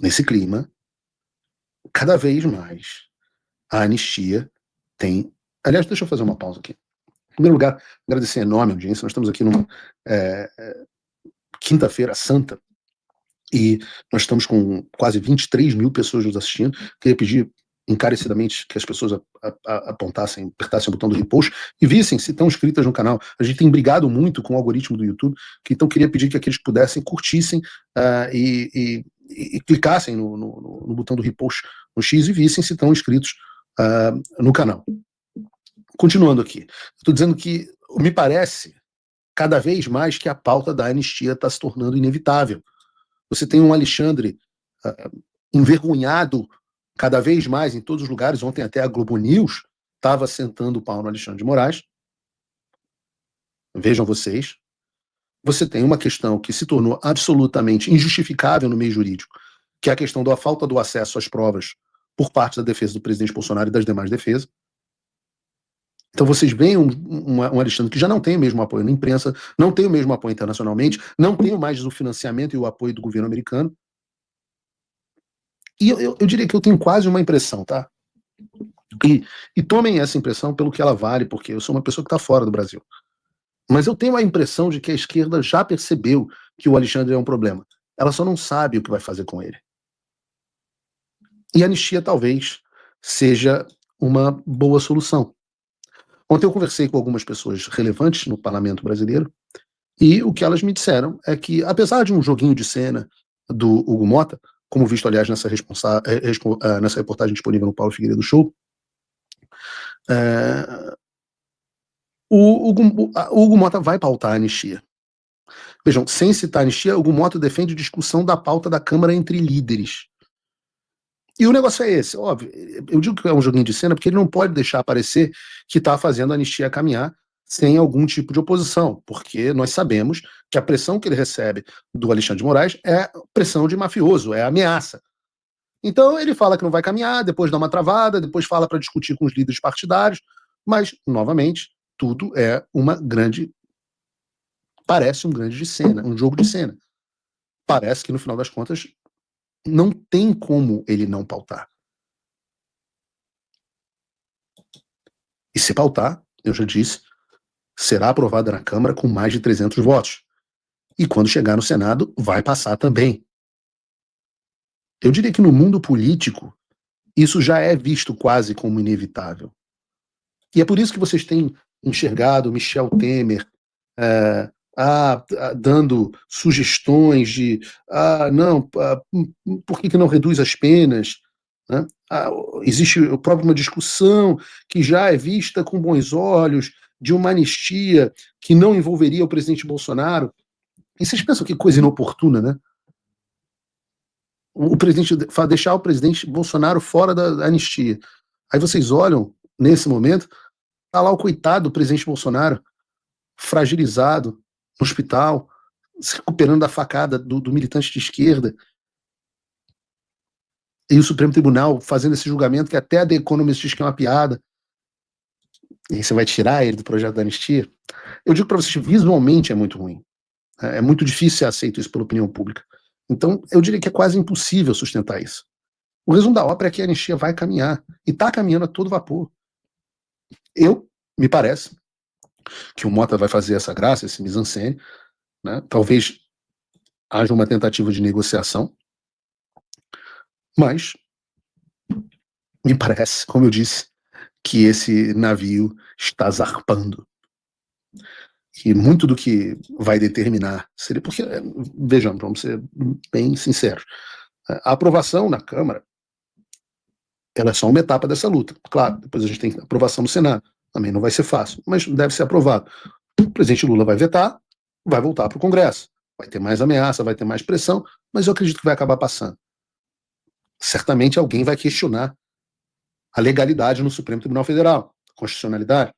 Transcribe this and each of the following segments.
Nesse clima, cada vez mais a anistia tem... Aliás, deixa eu fazer uma pausa aqui. Em primeiro lugar, agradecer a enorme audiência. Nós estamos aqui numa quinta-feira santa e nós estamos com quase 23 mil pessoas nos assistindo. Queria pedir encarecidamente que as pessoas apertassem o botão do repost e vissem se estão inscritas no canal. A gente tem brigado muito com o algoritmo do YouTube, então queria pedir que aqueles que pudessem curtissem e clicassem no botão do repost no X e vissem se estão inscritos no canal. Continuando aqui, estou dizendo que me parece cada vez mais que a pauta da anistia está se tornando inevitável. Você tem um Alexandre envergonhado cada vez mais em todos os lugares. Ontem até a Globo News estava sentando o pau no Alexandre de Moraes. Vejam vocês. Você tem uma questão que se tornou absolutamente injustificável no meio jurídico, que é a questão da falta do acesso às provas por parte da defesa do presidente Bolsonaro e das demais defesas. Então vocês veem um Alexandre que já não tem o mesmo apoio na imprensa, não tem o mesmo apoio internacionalmente, não tem mais o financiamento e o apoio do governo americano. E eu diria que eu tenho quase uma impressão, tá? E tomem essa impressão pelo que ela vale, porque eu sou uma pessoa que está fora do Brasil. Mas eu tenho a impressão de que a esquerda já percebeu que o Alexandre é um problema. Ela só não sabe o que vai fazer com ele. E a anistia talvez seja uma boa solução. Ontem eu conversei com algumas pessoas relevantes no parlamento brasileiro e o que elas me disseram é que, apesar de um joguinho de cena do Hugo Mota, como visto, aliás, nessa reportagem disponível no Paulo Figueiredo Show, o Hugo Mota vai pautar a anistia. Vejam, sem citar a anistia, o Hugo Mota defende discussão da pauta da Câmara entre líderes. E o negócio é esse, óbvio, eu digo que é um joguinho de cena porque ele não pode deixar aparecer que está fazendo a anistia caminhar sem algum tipo de oposição, porque nós sabemos que a pressão que ele recebe do Alexandre de Moraes é pressão de mafioso, é ameaça. Então ele fala que não vai caminhar, depois dá uma travada, depois fala para discutir com os líderes partidários, mas, novamente, tudo é parece um grande de cena, um jogo de cena. Parece que, no final das contas, não tem como ele não pautar. E se pautar, eu já disse, será aprovada na Câmara com mais de 300 votos. E quando chegar no Senado, vai passar também. Eu diria que no mundo político, isso já é visto quase como inevitável. E é por isso que vocês têm enxergado Michel Temer dando sugestões de por que não reduz as penas? Né? Existe própria uma discussão que já é vista com bons olhos de uma anistia que não envolveria o presidente Bolsonaro. E vocês pensam que coisa inoportuna, né? Deixar o presidente Bolsonaro fora da anistia. Aí vocês olham, nesse momento, tá lá o coitado do presidente Bolsonaro, fragilizado, no hospital, se recuperando da facada do militante de esquerda. E o Supremo Tribunal fazendo esse julgamento que até a The Economist diz que é uma piada. E aí você vai tirar ele do projeto da anistia? Eu digo para vocês, visualmente é muito ruim. É muito difícil ser aceito isso pela opinião pública. Então, eu diria que é quase impossível sustentar isso. O resumo da ópera é que a anistia vai caminhar. E está caminhando a todo vapor. Me parece que o Mota vai fazer essa graça, esse mise-en-scène, né? Talvez haja uma tentativa de negociação, mas me parece, como eu disse, que esse navio está zarpando. E muito do que vai determinar seria porque, vejamos, vamos ser bem sinceros, a aprovação na Câmara ela é só uma etapa dessa luta. Claro, depois a gente tem aprovação no Senado. Também não vai ser fácil, mas deve ser aprovado. O presidente Lula vai vetar, vai voltar para o Congresso. Vai ter mais ameaça, vai ter mais pressão, mas eu acredito que vai acabar passando. Certamente alguém vai questionar a legalidade no Supremo Tribunal Federal, a constitucionalidade.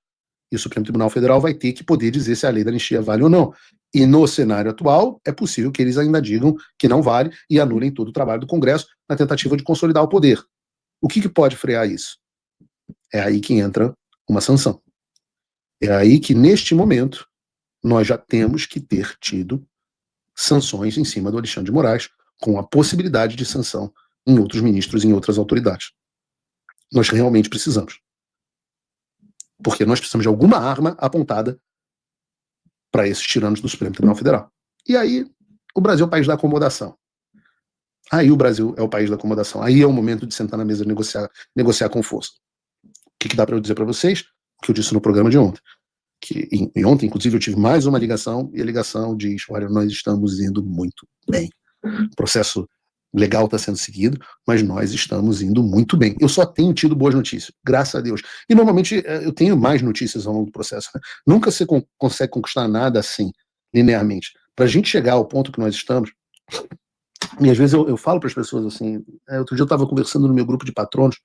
E o Supremo Tribunal Federal vai ter que poder dizer se a lei da anistia vale ou não. E no cenário atual, é possível que eles ainda digam que não vale e anulem todo o trabalho do Congresso na tentativa de consolidar o poder. O que pode frear isso? É aí que entra uma sanção. É aí que, neste momento, nós já temos que ter tido sanções em cima do Alexandre de Moraes com a possibilidade de sanção em outros ministros, em outras autoridades. Nós realmente precisamos. Porque nós precisamos de alguma arma apontada para esses tiranos do Supremo Tribunal Federal. E aí, o Brasil é o país da acomodação. Aí o Brasil é o país da acomodação. Aí é o momento de sentar na mesa e negociar com força. O que dá para eu dizer para vocês? O que eu disse no programa de ontem. E ontem, inclusive, eu tive mais uma ligação, e a ligação diz, olha, nós estamos indo muito bem. O processo legal está sendo seguido, mas nós estamos indo muito bem. Eu só tenho tido boas notícias, graças a Deus. E normalmente eu tenho mais notícias ao longo do processo. Né? Nunca você consegue conquistar nada assim, linearmente. Para a gente chegar ao ponto que nós estamos, e às vezes eu falo para as pessoas assim, outro dia eu estava conversando no meu grupo de patronos,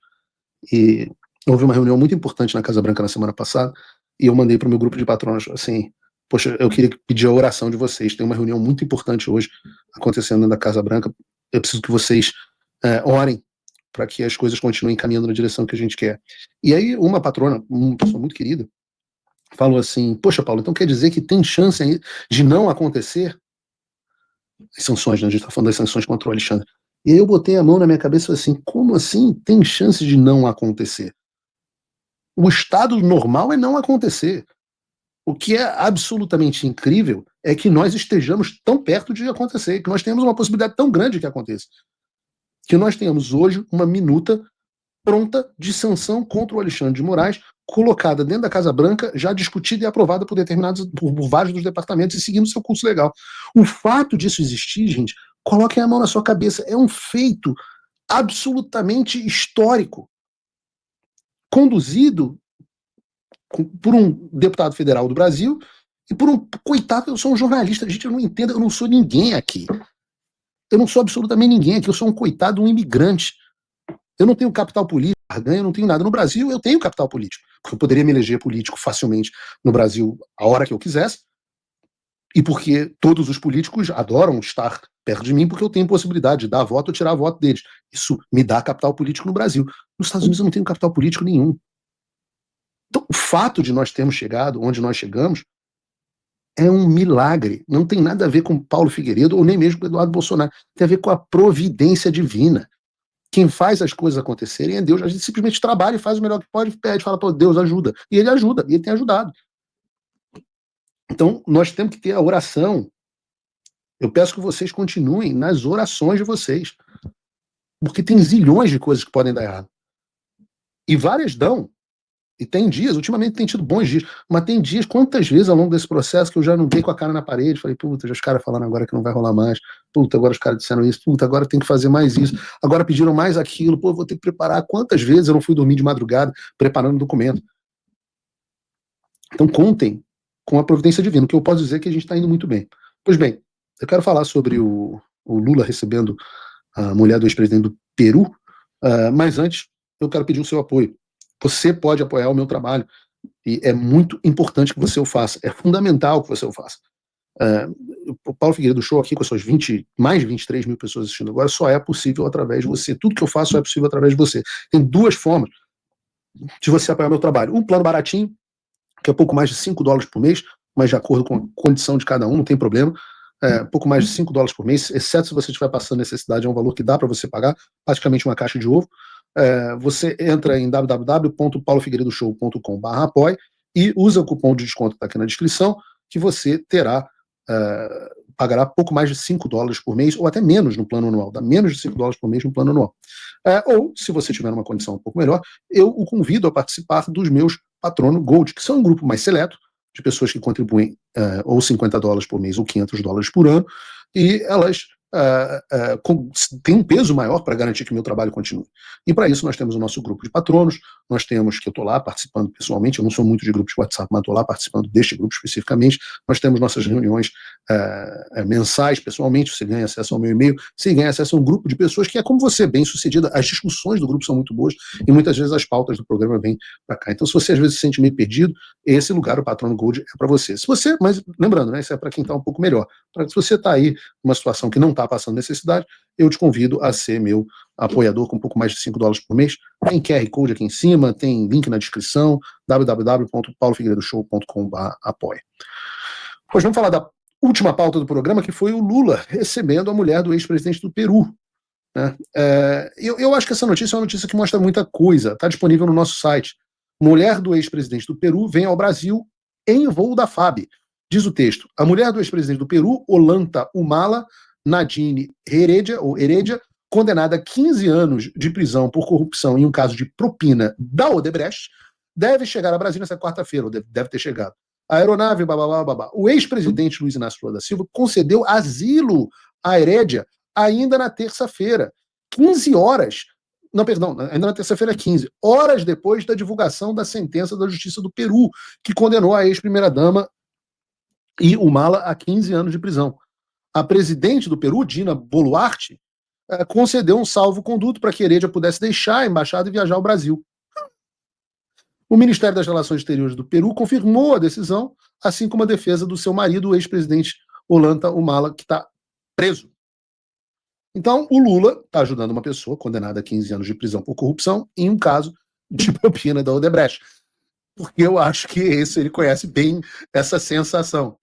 e houve uma reunião muito importante na Casa Branca na semana passada, e eu mandei para o meu grupo de patronos assim, poxa, eu queria pedir a oração de vocês, tem uma reunião muito importante hoje acontecendo na Casa Branca, eu preciso que vocês orem para que as coisas continuem caminhando na direção que a gente quer. E aí uma patrona, uma pessoa muito querida, falou assim, poxa, Paulo, então quer dizer que tem chance aí de não acontecer as sanções, né? A gente está falando das sanções contra o Alexandre. E aí eu botei a mão na minha cabeça e falei assim, como assim tem chance de não acontecer? O estado normal é não acontecer. O que é absolutamente incrível é que nós estejamos tão perto de acontecer, que nós temos uma possibilidade tão grande que aconteça. Que nós tenhamos hoje uma minuta pronta de sanção contra o Alexandre de Moraes, colocada dentro da Casa Branca, já discutida e aprovada por vários dos departamentos e seguindo seu curso legal. O fato disso existir, gente, coloquem a mão na sua cabeça, é um feito absolutamente histórico, conduzido por um deputado federal do Brasil e por um coitado, eu sou um jornalista, gente, eu não entendo, eu não sou ninguém aqui. Eu não sou absolutamente ninguém aqui, eu sou um coitado, um imigrante. Eu não tenho capital político, eu não tenho nada. No Brasil, eu tenho capital político, porque eu poderia me eleger político facilmente no Brasil a hora que eu quisesse, e porque todos os políticos adoram estar perto de mim, porque eu tenho possibilidade de dar voto ou tirar voto deles. Isso me dá capital político no Brasil. Nos Estados Unidos eu não tenho capital político nenhum. Então, o fato de nós termos chegado onde nós chegamos é um milagre. Não tem nada a ver com Paulo Figueiredo ou nem mesmo com Eduardo Bolsonaro. Tem a ver com a providência divina. Quem faz as coisas acontecerem é Deus. A gente simplesmente trabalha e faz o melhor que pode, pede, fala, pô, Deus ajuda. E ele ajuda, e ele tem ajudado. Então, nós temos que ter a oração. Eu peço que vocês continuem nas orações de vocês. Porque tem zilhões de coisas que podem dar errado. E várias dão. E tem dias, ultimamente tem tido bons dias, mas tem dias, quantas vezes ao longo desse processo que eu já não dei com a cara na parede, falei, puta, já os caras falando agora que não vai rolar mais, puta, agora os caras disseram isso, puta, agora tem que fazer mais isso, agora pediram mais aquilo, pô, vou ter que preparar. Quantas vezes eu não fui dormir de madrugada preparando documento? Então contem com a providência divina, o que eu posso dizer é que a gente está indo muito bem. Pois bem, eu quero falar sobre o Lula recebendo a mulher do ex-presidente do Peru, mas antes eu quero pedir o seu apoio. Você pode apoiar o meu trabalho e é muito importante que você o faça. É fundamental que você o faça. O Paulo Figueiredo Show aqui com as suas mais de 23 mil pessoas assistindo agora só é possível através de você. Tudo que eu faço é possível através de você. Tem duas formas de você apoiar o meu trabalho. Um plano baratinho, que é pouco mais de $5 por mês, mas de acordo com a condição de cada um, não tem problema. Pouco mais de $5 por mês, exceto se você estiver passando necessidade, é um valor que dá para você pagar, praticamente uma caixa de ovo. Você entra em www.paulofigueiredoshow.com/apoie e usa o cupom de desconto que está aqui na descrição, que você pagará pouco mais de $5 por mês, ou até menos no plano anual, dá menos de $5 por mês no plano anual. Ou, se você tiver uma condição um pouco melhor, eu o convido a participar dos meus Patrono Gold, que são um grupo mais seleto, de pessoas que contribuem ou $50 por mês ou $500 por ano, e elas têm um peso maior para garantir que o meu trabalho continue. E para isso nós temos o nosso grupo de patronos, nós temos, que eu estou lá participando pessoalmente, eu não sou muito de grupos de WhatsApp, mas estou lá participando deste grupo especificamente, nós temos nossas reuniões mensais, pessoalmente, você ganha acesso ao meu e-mail, você ganha acesso a um grupo de pessoas que é como você, bem sucedida, as discussões do grupo são muito boas, e muitas vezes as pautas do programa vêm para cá. Então, se você às vezes se sente meio perdido, esse lugar, o Patrono Gold, é para você. Se você, mas lembrando, né, isso é para quem está um pouco melhor. Se você está aí numa situação que não está passando necessidade, eu te convido a ser meu apoiador com um pouco mais de $5 por mês. Tem QR Code aqui em cima, tem link na descrição, www.paulofigueiredoshow.com/apoia. Pois vamos falar da última pauta do programa, que foi o Lula recebendo a mulher do ex-presidente do Peru. Né? Eu acho que essa notícia é uma notícia que mostra muita coisa. Está disponível no nosso site. Mulher do ex-presidente do Peru vem ao Brasil em voo da FAB. Diz o texto: a mulher do ex-presidente do Peru, Ollanta Humala Nadine Heredia, condenada a 15 anos de prisão por corrupção em um caso de propina da Odebrecht, deve chegar a Brasília nessa quarta-feira, ou deve ter chegado. A aeronave, babá. O ex-presidente Luiz Inácio Lula da Silva concedeu asilo à Heredia ainda na terça-feira, 15 horas, não, perdão, ainda na terça-feira 15, horas depois da divulgação da sentença da Justiça do Peru, que condenou a ex-primeira-dama e Humala a 15 anos de prisão. A presidente do Peru, Dina Boluarte, concedeu um salvo-conduto para que Heredia pudesse deixar a embaixada e viajar ao Brasil. O Ministério das Relações Exteriores do Peru confirmou a decisão, assim como a defesa do seu marido, o ex-presidente Ollanta Humala, que está preso. Então, o Lula está ajudando uma pessoa condenada a 15 anos de prisão por corrupção em um caso de propina da Odebrecht. Porque eu acho que ele conhece bem essa sensação.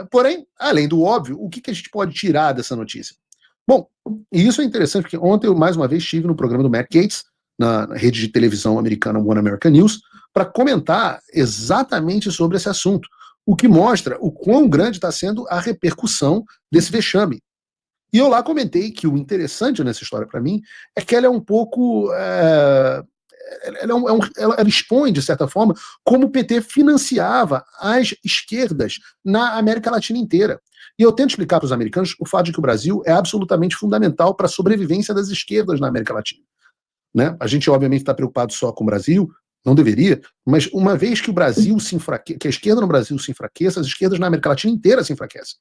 Porém, além do óbvio, o que a gente pode tirar dessa notícia? Bom, e isso é interessante porque ontem eu, mais uma vez, estive no programa do Matt Gaetz, na rede de televisão americana One American News, para comentar exatamente sobre esse assunto, o que mostra o quão grande está sendo a repercussão desse vexame. E eu lá comentei que o interessante nessa história para mim é que ela é um pouco... ela expõe, de certa forma, como o PT financiava as esquerdas na América Latina inteira. E eu tento explicar para os americanos o fato de que o Brasil é absolutamente fundamental para a sobrevivência das esquerdas na América Latina. Né? A gente, obviamente, está preocupado só com o Brasil, não deveria, mas uma vez que o Brasil que a esquerda no Brasil se enfraqueça, as esquerdas na América Latina inteira se enfraquecem.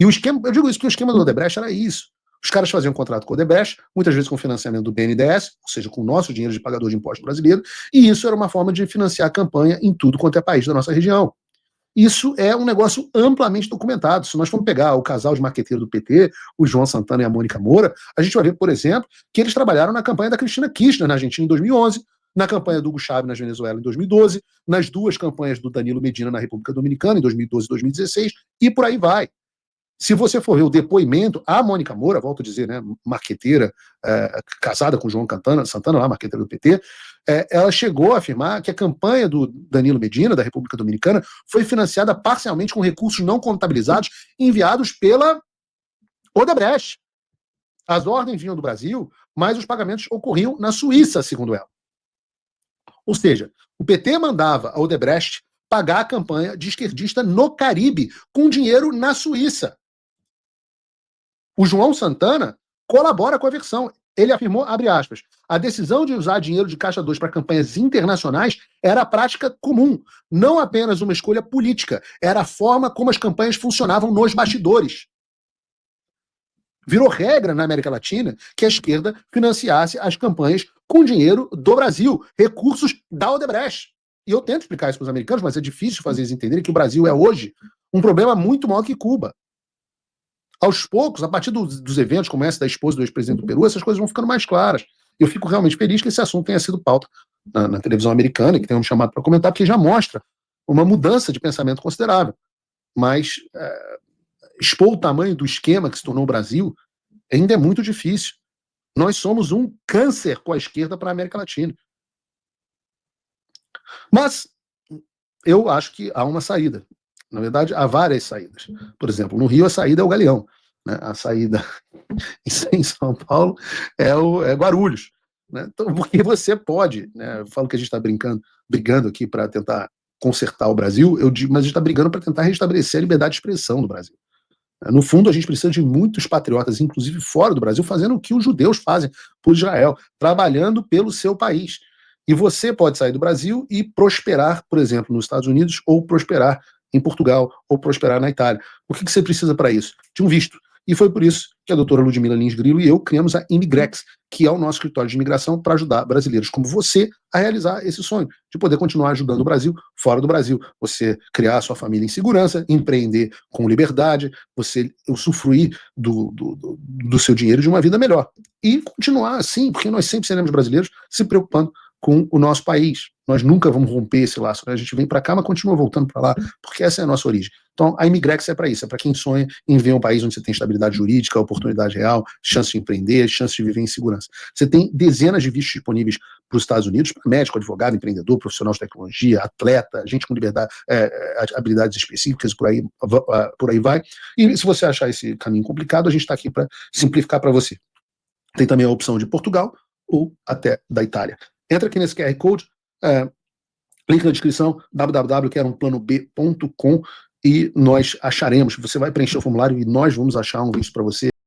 E o esquema, eu digo isso, que o esquema do Odebrecht era isso. Os caras faziam um contrato com o Odebrecht, muitas vezes com financiamento do BNDES, ou seja, com o nosso dinheiro de pagador de imposto brasileiro, e isso era uma forma de financiar a campanha em tudo quanto é país da nossa região. Isso é um negócio amplamente documentado. Se nós formos pegar o casal de marqueteiros do PT, o João Santana e a Mônica Moura, a gente vai ver, por exemplo, que eles trabalharam na campanha da Cristina Kirchner na Argentina em 2011, na campanha do Hugo Chávez na Venezuela em 2012, nas duas campanhas do Danilo Medina na República Dominicana em 2012 e 2016, e por aí vai. Se você for ver o depoimento, a Mônica Moura, volto a dizer, né, marqueteira, casada com o João Santana, lá, marqueteira do PT, ela chegou a afirmar que a campanha do Danilo Medina, da República Dominicana, foi financiada parcialmente com recursos não contabilizados enviados pela Odebrecht. As ordens vinham do Brasil, mas os pagamentos ocorriam na Suíça, segundo ela. Ou seja, o PT mandava a Odebrecht pagar a campanha de esquerdista no Caribe, com dinheiro na Suíça. O João Santana colabora com a versão. Ele afirmou, abre aspas, a decisão de usar dinheiro de Caixa 2 para campanhas internacionais era a prática comum, não apenas uma escolha política, era a forma como as campanhas funcionavam nos bastidores. Virou regra na América Latina que a esquerda financiasse as campanhas com dinheiro do Brasil, recursos da Odebrecht. E eu tento explicar isso para os americanos, mas é difícil fazer eles entenderem que o Brasil é hoje um problema muito maior que Cuba. Aos poucos, a partir dos eventos como esse da esposa do ex-presidente do Peru, essas coisas vão ficando mais claras. Eu fico realmente feliz que esse assunto tenha sido pauta na televisão americana e que tenham me chamado para comentar, porque já mostra uma mudança de pensamento considerável. Mas expor o tamanho do esquema que se tornou o Brasil ainda é muito difícil. Nós somos um câncer com a esquerda para a América Latina. Mas eu acho que há uma saída. Na verdade, há várias saídas. Por exemplo, no Rio a saída é o Galeão. Né? A saída em São Paulo é Guarulhos. Né? Então, porque você pode, né? Eu falo que a gente está brigando aqui para tentar consertar o Brasil, eu digo, mas a gente está brigando para tentar restabelecer a liberdade de expressão do Brasil. No fundo, a gente precisa de muitos patriotas, inclusive fora do Brasil, fazendo o que os judeus fazem por Israel, trabalhando pelo seu país. E você pode sair do Brasil e prosperar, por exemplo, nos Estados Unidos, ou prosperar em Portugal, ou prosperar na Itália. O que você precisa para isso? De um visto. E foi por isso que a doutora Ludmila Lins Grilo e eu criamos a Imigrex, que é o nosso escritório de imigração para ajudar brasileiros como você a realizar esse sonho, de poder continuar ajudando o Brasil fora do Brasil. Você criar a sua família em segurança, empreender com liberdade, você usufruir do seu dinheiro de uma vida melhor. E continuar assim, porque nós sempre seremos brasileiros se preocupando com o nosso país. Nós nunca vamos romper esse laço, né? A gente vem para cá, mas continua voltando para lá, porque essa é a nossa origem. Então, a Imigrex é para isso, é para quem sonha em ver um país onde você tem estabilidade jurídica, oportunidade real, chance de empreender, chance de viver em segurança. Você tem dezenas de vistos disponíveis para os Estados Unidos, para médico, advogado, empreendedor, profissional de tecnologia, atleta, gente com liberdade, habilidades específicas, por aí vai. E se você achar esse caminho complicado, a gente está aqui para simplificar para você. Tem também a opção de Portugal ou até da Itália. Entra aqui nesse QR Code, link na descrição, www.queroumplanob.com, e nós acharemos, você vai preencher o formulário e nós vamos achar um visto para você.